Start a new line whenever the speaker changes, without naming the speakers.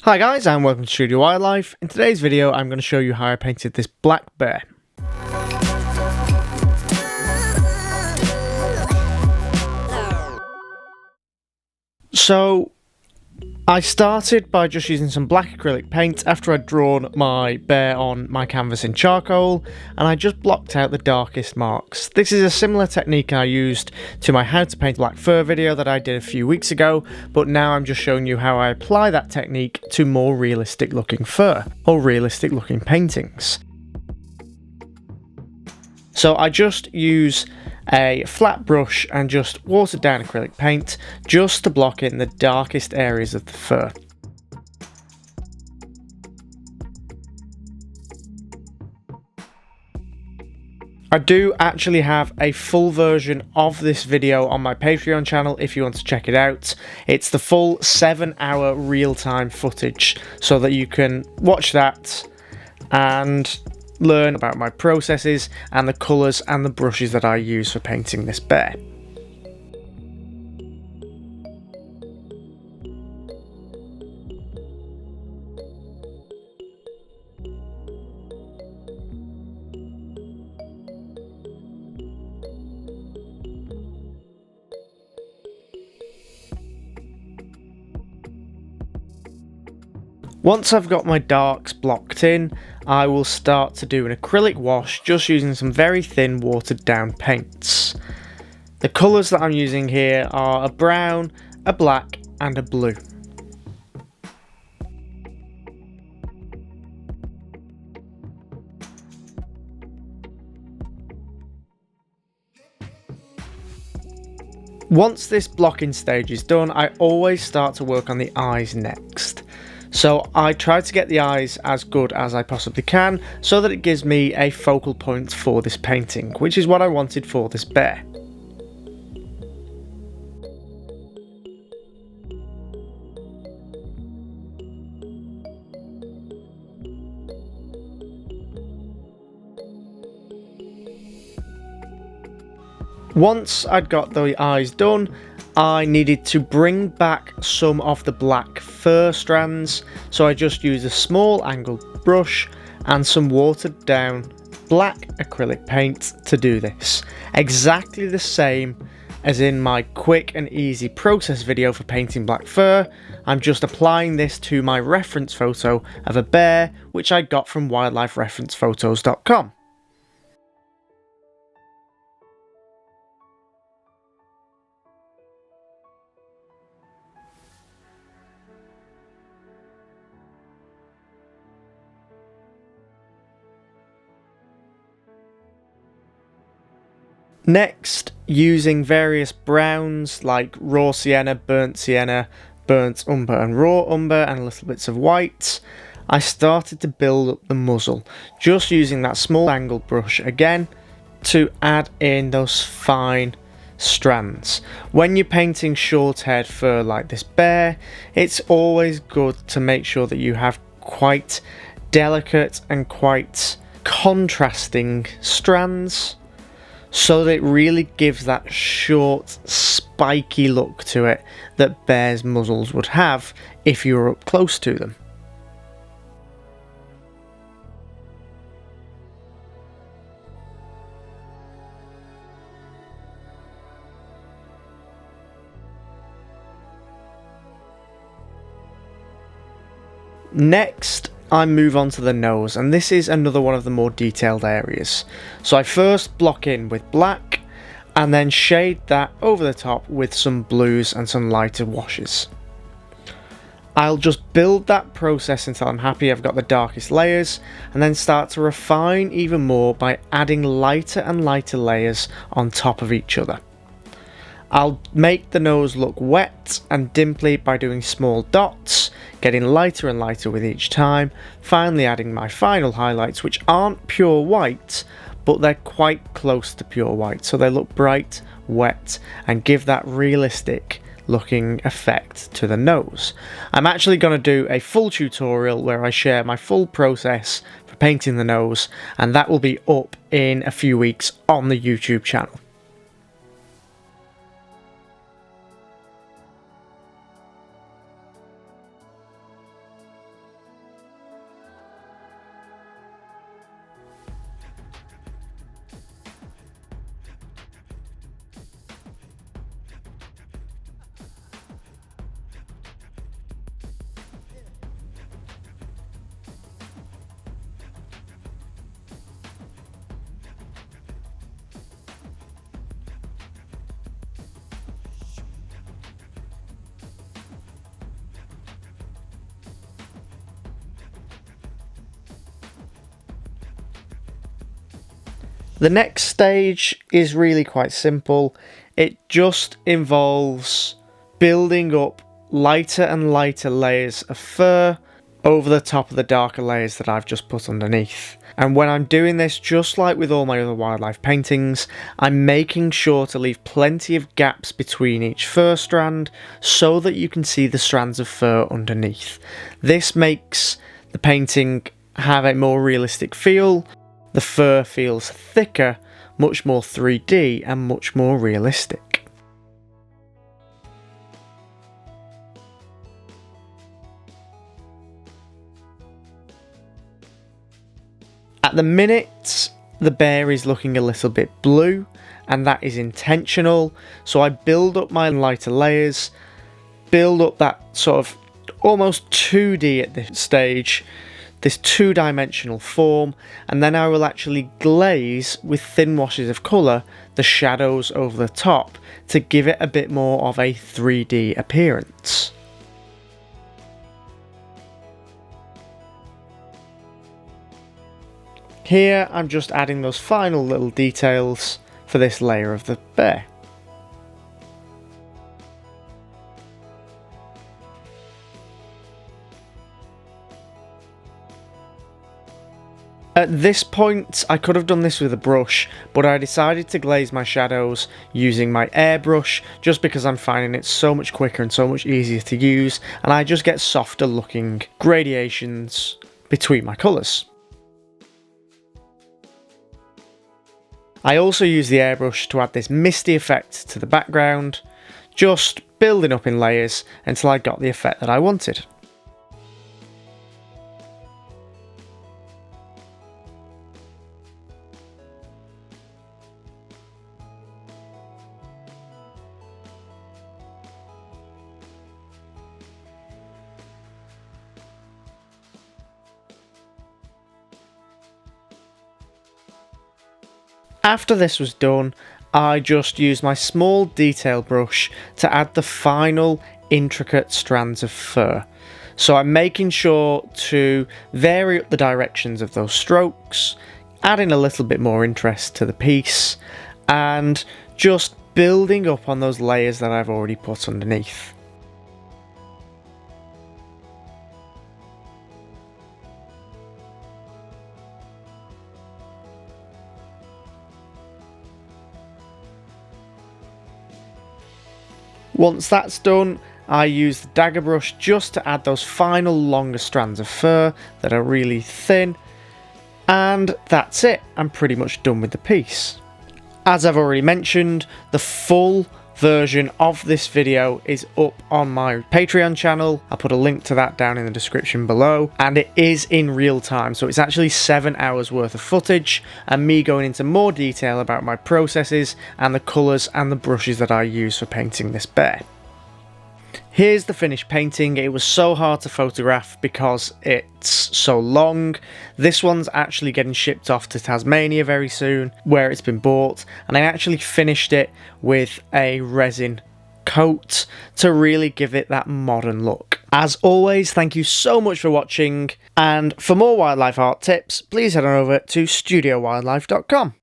Hi guys, and welcome to Studio Wildlife. In today's video I'm going to show you how I painted this black bear. So I started by just using some black acrylic paint after I'd drawn my bear on my canvas in charcoal, and I just blocked out the darkest marks. This is a similar technique I used to my how to paint black fur video that I did a few weeks ago, but now I'm just showing you how I apply that technique to more realistic looking fur, or realistic looking paintings. So I just use a flat brush and just watered down acrylic paint just to block in the darkest areas of the fur. I do actually have a full version of this video on my Patreon channel if you want to check it out. It's the full 7-hour real-time footage so that you can watch that and learn about my processes and the colours and the brushes that I use for painting this bear. Once I've got my darks blocked in, I will start to do an acrylic wash just using some very thin watered down paints. The colours that I'm using here are a brown, a black and a blue. Once this blocking stage is done, I always start to work on the eyes next. So I try to get the eyes as good as I possibly can so that it gives me a focal point for this painting, which is what I wanted for this bear. Once I'd got the eyes done, I needed to bring back some of the black fur strands, so I just used a small angled brush and some watered down black acrylic paint to do this. Exactly the same as in my quick and easy process video for painting black fur. I'm just applying this to my reference photo of a bear which I got from wildlifereferencephotos.com. Next, using various browns like raw sienna, burnt umber and raw umber, and little bits of white, I started to build up the muzzle, just using that small angled brush again to add in those fine strands. When you're painting short-haired fur like this bear, it's always good to make sure that you have quite delicate and quite contrasting strands, so that it really gives that short, spiky look to it that bears' muzzles would have if you were up close to them. Next, I move on to the nose, and this is another one of the more detailed areas. So I first block in with black and then shade that over the top with some blues and some lighter washes. I'll just build that process until I'm happy I've got the darkest layers, and then start to refine even more by adding lighter and lighter layers on top of each other. I'll make the nose look wet and dimply by doing small dots, getting lighter and lighter with each time, finally adding my final highlights, which aren't pure white, but they're quite close to pure white, so they look bright, wet, and give that realistic looking effect to the nose. I'm actually going to do a full tutorial where I share my full process for painting the nose, and that will be up in a few weeks on the YouTube channel. The next stage is really quite simple. It just involves building up lighter and lighter layers of fur over the top of the darker layers that I've just put underneath. And when I'm doing this, just like with all my other wildlife paintings, I'm making sure to leave plenty of gaps between each fur strand so that you can see the strands of fur underneath. This makes the painting have a more realistic feel. The fur feels thicker, much more 3D and much more realistic. At the minute, the bear is looking a little bit blue, and that is intentional. So I build up my lighter layers, build up that sort of almost 2D at this stage, this two-dimensional form, and then I will actually glaze with thin washes of colour the shadows over the top to give it a bit more of a 3D appearance. Here I'm just adding those final little details for this layer of the bear. At this point I could have done this with a brush, but I decided to glaze my shadows using my airbrush just because I'm finding it so much quicker and so much easier to use, and I just get softer looking gradations between my colours. I also use the airbrush to add this misty effect to the background, just building up in layers until I got the effect that I wanted. After this was done, I just used my small detail brush to add the final intricate strands of fur. So I'm making sure to vary up the directions of those strokes, adding a little bit more interest to the piece, and just building up on those layers that I've already put underneath. Once that's done, I use the dagger brush just to add those final longer strands of fur that are really thin, and that's it. I'm pretty much done with the piece. As I've already mentioned, the full version of this video is up on my Patreon channel. I'll put a link to that down in the description below, and it is in real time, so it's actually 7 hours worth of footage and me going into more detail about my processes and the colours and the brushes that I use for painting this bear. Here's the finished painting. It was so hard to photograph because it's so long. This one's actually getting shipped off to Tasmania very soon, where it's been bought, and I actually finished it with a resin coat to really give it that modern look. As always, thank you so much for watching, and for more wildlife art tips, please head on over to studiowildlife.com.